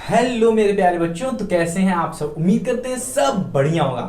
Hello मेरे प्यारे बच्चों, तो कैसे हैं आप सब। उम्मीद करते हैं सब बढ़िया होगा।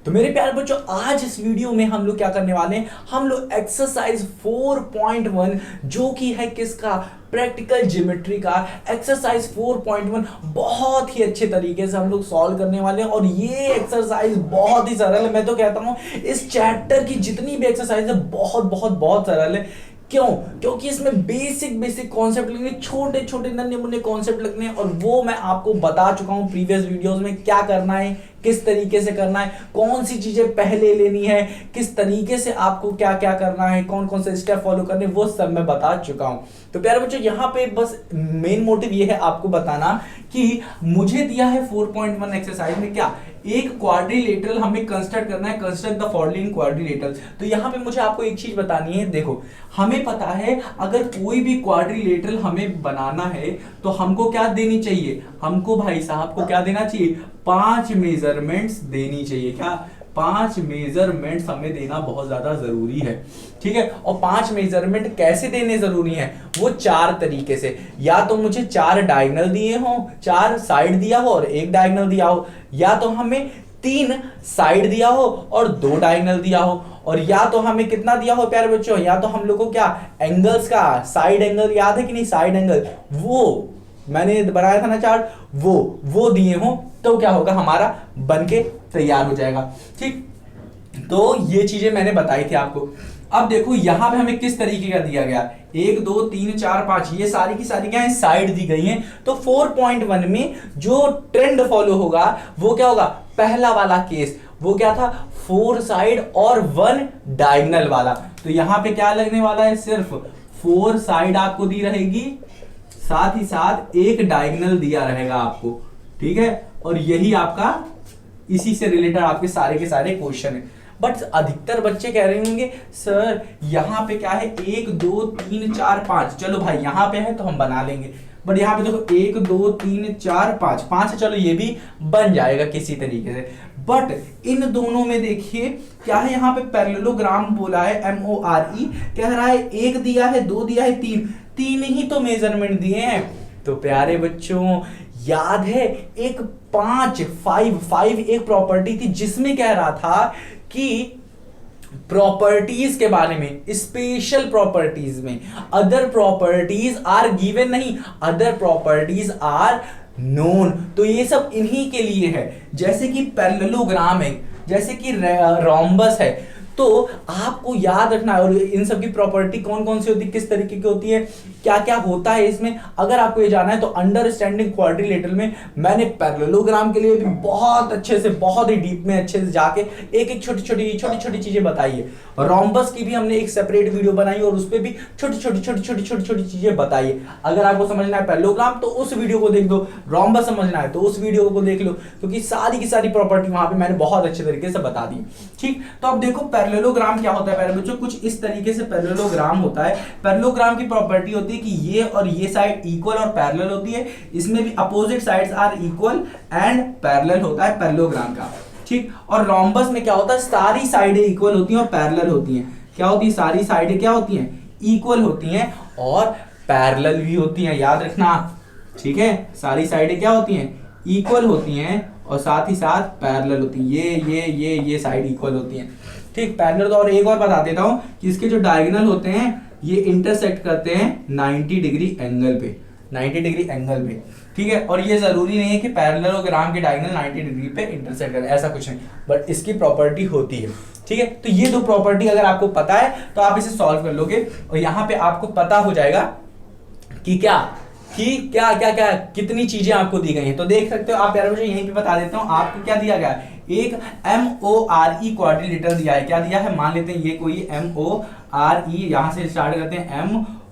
तो मेरे प्यारे बच्चों, आज इस वीडियो में हम लोग क्या करने वाले हैं, हम लोग एक्सरसाइज 4.1 जो कि है किसका, प्रैक्टिकल ज्योमेट्री का एक्सरसाइज 4.1 बहुत ही अच्छे तरीके से हम लोग सॉल्व करने वाले हैं। और ये एक्सरसाइज बहुत ही सरल है। मैं तो कहता हूं इस चैप्टर की जितनी भी एक्सरसाइज है बहुत बहुत बहुत सरल है। क्यों? क्योंकि इसमें बेसिक बेसिक कॉन्सेप्ट लगने, छोटे छोटे नन्हे मुन्ने कॉन्सेप्ट लगने, और वो मैं आपको बता चुका हूं प्रीवियस वीडियोस में क्या करना है, किस तरीके से करना है, कौन सी चीजें पहले लेनी है, किस तरीके से आपको क्या क्या करना है, कौन कौन से स्टेप फॉलो करने, वो सब मैं बता चुका हूं। तो प्यारे बच्चों, यहाँ पे बस मेन मोटिव ये है आपको बताना कि मुझे दिया है 4.1 एक्सरसाइज में क्या, एक क्वाड्रिलेटरल हमें कंस्ट्रक्ट करना है। Construct the following quadrilateral. तो यहाँ पे मुझे आपको एक चीज बतानी है। देखो, हमें पता है अगर कोई भी क्वाड्रिलेटरल हमें बनाना है तो हमको क्या देनी चाहिए, हमको भाई साहब को क्या देना चाहिए, 5 मेजरमेंट्स देनी चाहिए। क्या? 5 मेजरमेंट्स हमें देना बहुत ज्यादा जरूरी है। ठीक है। और 5 मेजरमेंट कैसे देने जरूरी है, वो 4 तरीके से। या तो मुझे 4 डायगोनल दिए हो, 4 साइड दिया हो और 1 डायगोनल दिया हो, या तो हमें 3 साइड दिया हो और 2 डायगोनल दिया हो, और या तो हमें कितना दिया हो प्यारे बच्चों, या तो हम लोग को क्या, एंगल्स का साइड एंगल याद है कि नहीं, साइड एंगल वो मैंने बनाया था ना चार्ट, वो दिए हो, तो क्या होगा, हमारा बनके तैयार हो जाएगा। ठीक। तो ये चीजें मैंने बताई थी आपको। अब देखो यहां पे हमें किस तरीके का दिया गया, 1 2 3 4 5, ये सारी की सारी क्या है, साइड दी गई हैं। तो 4.1 में जो ट्रेंड फॉलो होगा वो क्या होगा, पहला वाला केस वो क्या था, 4 साइड और 1 डायगोनल वाला। तो यहां पे क्या लगने वाला है, सिर्फ 4 साइड आपको दी रहेगी, साथ ही साथ 1 डायगोनल दिया रहेगा आपको। ठीक है। और यही आपका इसी से रिलेटेड आपके सारे के सारे क्वेश्चन है। बट अधिकतर बच्चे कह रहे होंगे सर यहां पे क्या है, 1 2 3 4 5, चलो भाई यहां पे है तो हम बना लेंगे। बट यहां पे देखो 1 2 3 4 5, 5 है, चलो ये भी बन जाएगा किसी तरीके से। बट इन दोनों में देखिए क्या है, यहां पे पैरेललोग्राम बोला है, MORE कह रहा है 1 दिया है, 2 दिया है, 3 ही तो मेजरमेंट दिए हैं। तो प्यारे बच्चों, याद है एक 5 एक प्रॉपर्टी थी जिसमें कह रहा था कि प्रॉपर्टीज के बारे में, स्पेशल प्रॉपर्टीज में, अदर प्रॉपर्टीज आर गिवन नहीं, अदर प्रॉपर्टीज आर नोन। तो ये सब इन्हीं के लिए है, जैसे कि पैरेललोग्राम है, जैसे कि रोम्बस है। तो आपको याद रखना है, और इन सब की प्रॉपर्टी कौन कौन सी होती है, किस तरीके की होती है, क्या क्या होता है इसमें, अगर आपको ये जानना है तो अंडरस्टैंडिंग क्वाड्रिलेटरल में मैंने पैरेललोग्राम के लिए भी बहुत अच्छे से, बहुत ही डीप में अच्छे से जाके एक एक छोटी छोटी चीजें बताई है। रोम्बस की भी हमने एक सेपरेट वीडियो बनाई और उस पर भी छोटी छोटी चीजें बताई है। अगर आपको समझना है पैरेललोग्राम तो उस वीडियो को देख दो, रोम्बस समझना है तो उस वीडियो को देख लो, क्योंकि सारी की सारी प्रॉपर्टी वहां पे मैंने बहुत अच्छे तरीके से बता दी। ठीक। तो अब देखो पैरेललोग्राम क्या होता है प्यारे बच्चों, कुछ इस तरीके से पैरेललोग्राम होता है। पैरेललोग्राम की प्रॉपर्टी होती है कि ये और ये साइड इक्वल और पैरेलल होती है, इसमें भी opposite sides are equal and parallel होता है पैरेललोग्राम का। ठीक। और रोम्बस में क्या होता है, सारी साइडें इक्वल होती हैं और पैरेलल होती हैं। क्या होती है, सारी साइडें क्या होती हैं, इक्वल होती हैं और पैरेलल भी होती हैं, याद रखना। ठीक है। सारी साइडें क्या होती हैं, इक्वल होती हैं और साथ ही साथ पैरेलल होती हैं। ये साइड इक्वल होती हैं। ठीक। पैरेलल। और एक और बता देता हूं कि इसके जो डायगोनल होते हैं ये इंटरसेक्ट करते हैं 90 डिग्री एंगल पे, 90 डिग्री एंगल पे। ठीक है। और ये जरूरी नहीं है कि पैरेललोग्राम के डायगोनल 90 डिग्री पे इंटरसेक्ट करें, ऐसा कुछ नहीं, बट इसकी प्रॉपर्टी होती है। ठीक है। तो ये 2 प्रॉपर्टी अगर आपको पता है तो आप इसे सॉल्व कर लोगे, और यहां पे आपको पता हो जाएगा कि क्या कितनी चीजें आपको दी गई हैं। तो देख सकते हो आप प्यारे बच्चों, यहीं पे बता देता हूं आपको क्या दिया गया है, एक MORE क्वाड्रिलेटरल दिया है। क्या दिया है, मान लेते हैं ये कोई MORE, यहां से स्टार्ट करते हैं,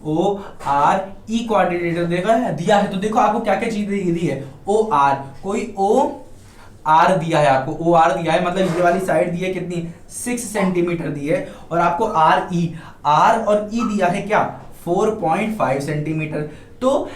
MORE क्वाड्रिलेटरल दिया है। तो देखो आपको क्या क्या चीज दी है, OR, कोई OR दिया है, आपको OR दिया है, मतलब ये वाली साइड दी है कितनी, 6 सेंटीमीटर दी है, और आपको R और E दिया है क्या, 4.5 सेंटीमीटर। तो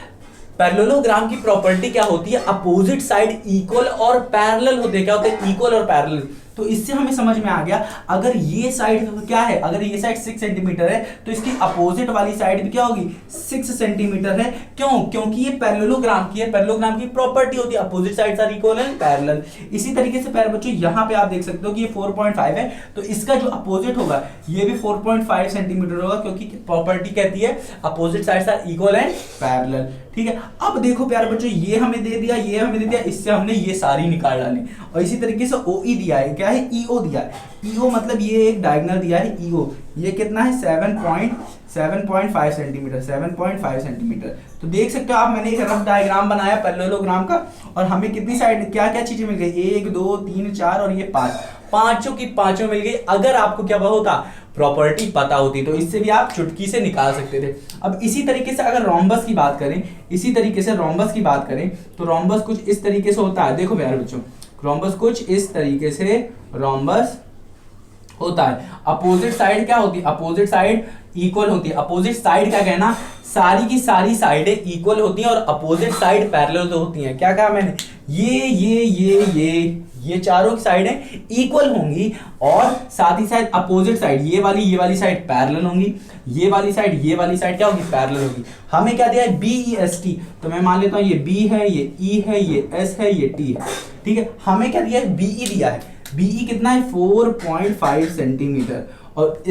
पैरेललोग्राम की प्रॉपर्टी क्या होती है, अपोजिट साइड इक्वल और पैरेलल होते हैं। क्या होते हैं, इक्वल और पैरेलल। तो इससे हमें समझ में आ गया, अगर ये साइड क्या है, अगर ये साइड 6 सेंटीमीटर है तो इसकी अपोजिट वाली साइड भी क्या होगी, 6 सेंटीमीटर है। क्यों? क्योंकि ये पैरेललोग्राम की है, पैरेललोग्राम की प्रॉपर्टी होती है opposite sides are equal and parallel. इसी तरीके से प्यारे बच्चों यहाँ पे आप देख सकते हो कि ये 4.5 है, तो इसका जो अपोजिट होगा ये भी 4.5 सेंटीमीटर होगा, क्योंकि प्रॉपर्टी कहती है opposite sides are equal and parallel. ठीक है, अब देखो प्यारे बच्चों, ये हमें दे दिया, ये हमें दे दिया, इससे हमने ये सारी निकाल डाली। और इसी तरीके से OE दिया है, क्या है, EO दिया है। EO मतलब ये एक डायगोनल दिया है EO, ये कितना है 7.5 सेंटीमीटर, 7.5 सेंटीमीटर। तो देख सकते हो आप, मैंने एक रफ डायग्राम बनाया पैरेललोग्राम का, और हमें कितनी साइड क्या क्या चीजें मिल गई, 1 2 3 4 और ये 5, पांचों की पांचों मिल गई। अगर आपको क्या होता, प्रॉपर्टी पता होती, तो इससे भी आप चुटकी से निकाल सकते थे। अब इसी तरीके से अगर रोम्बस की बात करें, इसी तरीके से रोम्बस की बात करें, तो रोम्बस कुछ इस तरीके से होता है। देखो प्यारे बच्चों, रोम्बस कुछ इस तरीके से रोम्बस होता है। अपोजिट साइड क्या होती है, अपोजिट साइड इक्वल होती है। अपोजिट साइड क्या कहना, सारी की सारी साइडें इक्वल होती हैं और अपोजिट साइड पैरेलल होती हैं। क्या कहा मैंने, ये चारों की साइडें इक्वल होंगी और साथ ही साथ अपोजिट साइड ये वाली साइड पैरेलल होंगी, ये वाली साइड क्या होगी, पैरेलल होगी। हमें क्या दिया है, BEST, तो मैं मान लेता हूं ये B है, ये E है, ये S है, ये T है। ठीक है, हमें क्या दिया है, BE दिया है। BE कितना है, 4.5 सेंटीमीटर। और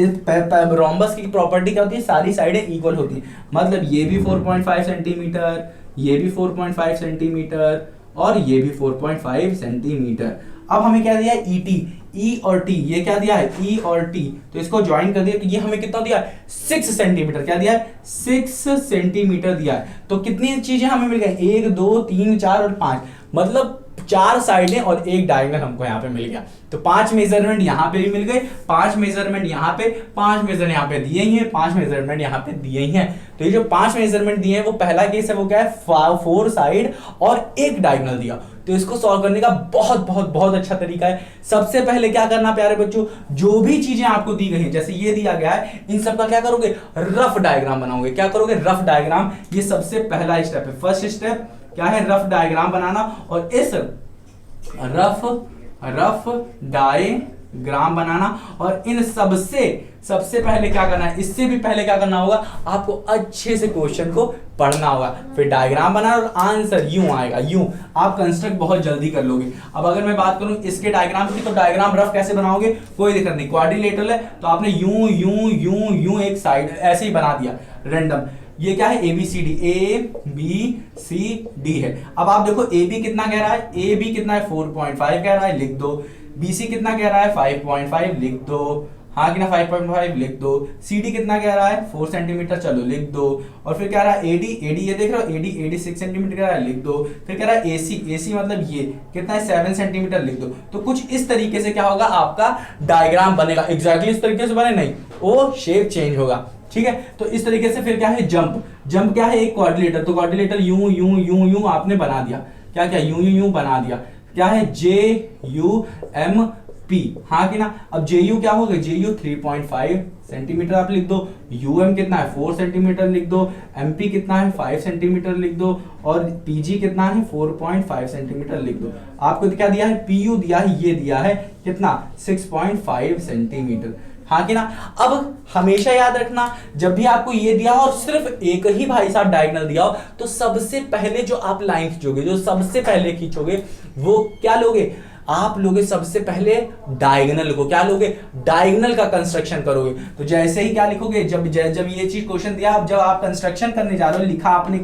रोम्बस की प्रॉपर्टी क्या होती है, सारी साइडें इक्वल होती है, मतलब ये भी 4.5 सेंटीमीटर, ये भी 4.5 सेंटीमीटर और ये भी 4.5 सेंटीमीटर। अब हमें क्या दिया है, ET, E और T, ये क्या दिया है, E और T, तो इसको ज्वाइन कर दिया, तो ये हमें कितना दिया है, 6 सेंटीमीटर। क्या दिया है, 6 सेंटीमीटर दिया है। तो कितनी चीजें हमें मिल गई, 1 2 3 4 और 5, मतलब 4 साइडें और एक डायगोनल हमको यहाँ पे मिल गया। तो 5 मेजरमेंट यहाँ पे भी मिल गए, 5 मेजरमेंट यहाँ पे, 5 मेजरमेंट यहाँ पे दिए ही हैं, 5 मेजरमेंट यहाँ पे दिए ही हैं। तो ये जो 5 मेजरमेंट दिए हैं, वो पहला केस है, वो क्या है, 4 साइड और एक डायगोनल दिया। तो इसको सॉल्व करने का बहुत अच्छा तरीका है। सबसे पहले क्या करना प्यारे बच्चों, जो भी चीजें आपको दी गई हैं, जैसे ये दिया गया है, इन सब का क्या करोगे, रफ डायग्राम बनाओगे। क्या करोगे, रफ डायग्राम। ये सबसे पहला स्टेप है, फर्स्ट स्टेप क्या है, रफ डायग्राम बनाना। और इस रफ डायग्राम बनाना, और इन सबसे पहले क्या करना है, इससे भी पहले क्या करना होगा, आपको अच्छे से क्वेश्चन को पढ़ना होगा, फिर डायग्राम बनाना और आंसर यूं आएगा, यूं आप कंस्ट्रक्ट बहुत जल्दी कर लोगे। अब अगर मैं बात करूं इसके डायग्राम की, तो डायग्राम रफ कैसे बनाओगे, कोई दिक्कत नहीं, क्वाड्रिलेटरल है तो आपने यूं एक साइड ऐसे ही बना दिया रैंडम। ये क्या है, ABCD, ABCD है। अब आप देखो AB कितना कह रहा है, AB कितना है, 4.5 कह रहा है, लिख दो। BC कितना कह रहा है, 5.5, लिख दो। हाँ कि ना, 5.5 लिख दो। CD कितना कह रहा है, 4 सेंटीमीटर, चलो लिख दो। और फिर कह रहा है AD ये देख रहे हो, AD 6 सेंटीमीटर कह रहा है, लिख दो। फिर कह रहा है AC मतलब ये कितना है, 7 सेंटीमीटर, लिख दो। तो कुछ इस तरीके से क्या होगा, आपका डायग्राम बनेगा। एग्जैक्टली इस तरीके से बने नहीं, वो शेप चेंज होगा। ठीक है, तो इस तरीके से फिर क्या है, जंप क्या है, एक क्वाड्रिलेटर, तो क्वाड्रिलेटर यूं आपने बना दिया। क्या यूं बना दिया। क्या है, JUMP, हाँ कि ना। अब JU क्या होगा, JU 3.5 सेंटीमीटर आप लिख दो। UM कितना है, 4 सेंटीमीटर लिख दो। MP कितना है, 5 सेंटीमीटर लिख दो। और PG कितना है, 4.5 सेंटीमीटर लिख दो। आपको क्या दिया है, PU दिया है, ये दिया है कितना, 6.5 सेंटीमीटर, हाँ कि ना। अब हमेशा याद रखना, जब भी आपको ये दिया हो और सिर्फ एक ही भाई साहब डायगोनल दिया हो, तो सबसे पहले जो आप लाइन खींचोगे, जो सबसे पहले खींचोगे, वो क्या लोगे, आप लोगे सबसे पहले डायगोनल को। क्या लोगे, डायगोनल का कंस्ट्रक्शन करोगे। तो जैसे ही क्या लिखोगे, जब ये चीज क्वेश्चन दिया, जब आप कंस्ट्रक्शन करने जा रहे हो, लिखा आपने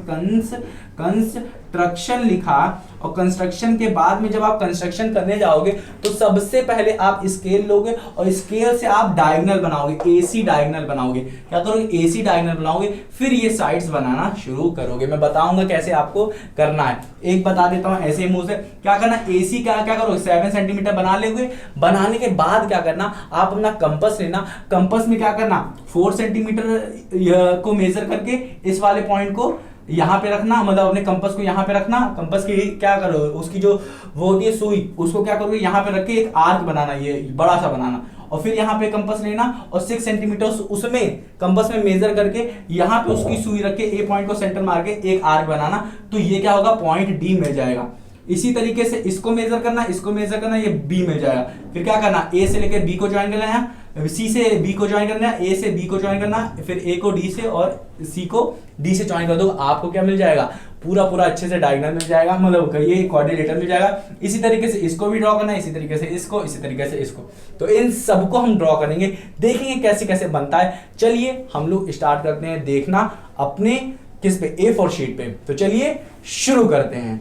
कंस्ट्रक्शन लिखा, और कंस्ट्रक्शन के बाद में जब आप कंस्ट्रक्शन करने जाओगे, तो सबसे पहले आप स्केल लोगे और स्केल से आप डायगोनल बनाओगे, AC डायगोनल बनाओगे। क्या करोगे, AC डायगोनल बनाओगे, फिर ये साइड्स बनाना शुरू करोगे। मैं बताऊंगा कैसे आपको करना है, एक बता देता हूं ऐसे मुंह से। क्या करना, AC क्या करोगे, 7 सेंटीमीटर बना लोगे। बनाने के बाद क्या करना, आप अपना कंपास लेना, कंपास में क्या करना, 4 सेंटीमीटर को मेजर करके इस वाले पॉइंट को यहाँ पे रखना, मतलब अपने कंपास को यहाँ पे रखना। कंपास की क्या करो, उसकी जो वो होती है सुई, उसको क्या करोगे, यहाँ पे रख के एक आर्क बनाना, ये बड़ा सा बनाना। और फिर यहाँ पे कंपास लेना और 6 सेंटीमीटर उसमें कंपास में मेजर करके यहाँ पे उसकी सुई रख के A पॉइंट को सेंटर मार के एक आर्क बनाना। तो ये क्या होगा, पॉइंट D मिल जाएगा। इसी तरीके से इसको मेजर करना, इसको मेजर करना, ये बी मिल जाएगा। फिर क्या करना, ए से लेकर बी को ज्वाइन कर लेना, सी से बी को ज्वाइन करना, ए से बी को ज्वाइन करना, फिर ए को डी से और सी को डी से ज्वाइन कर दो, आपको क्या मिल जाएगा, पूरा पूरा अच्छे से डायगोनल मिल जाएगा, मतलब ये क्वाड्रिलेटरल मिल जाएगा। इसी तरीके से इसको भी ड्रॉ करना है, इसी तरीके से इसको, इसी तरीके से इसको। तो इन सबको हम ड्रॉ करेंगे, देखेंगे कैसे कैसे बनता है। चलिए हम लोग स्टार्ट करते हैं देखना अपने किस पे, ए4 शीट पे। तो चलिए शुरू करते हैं।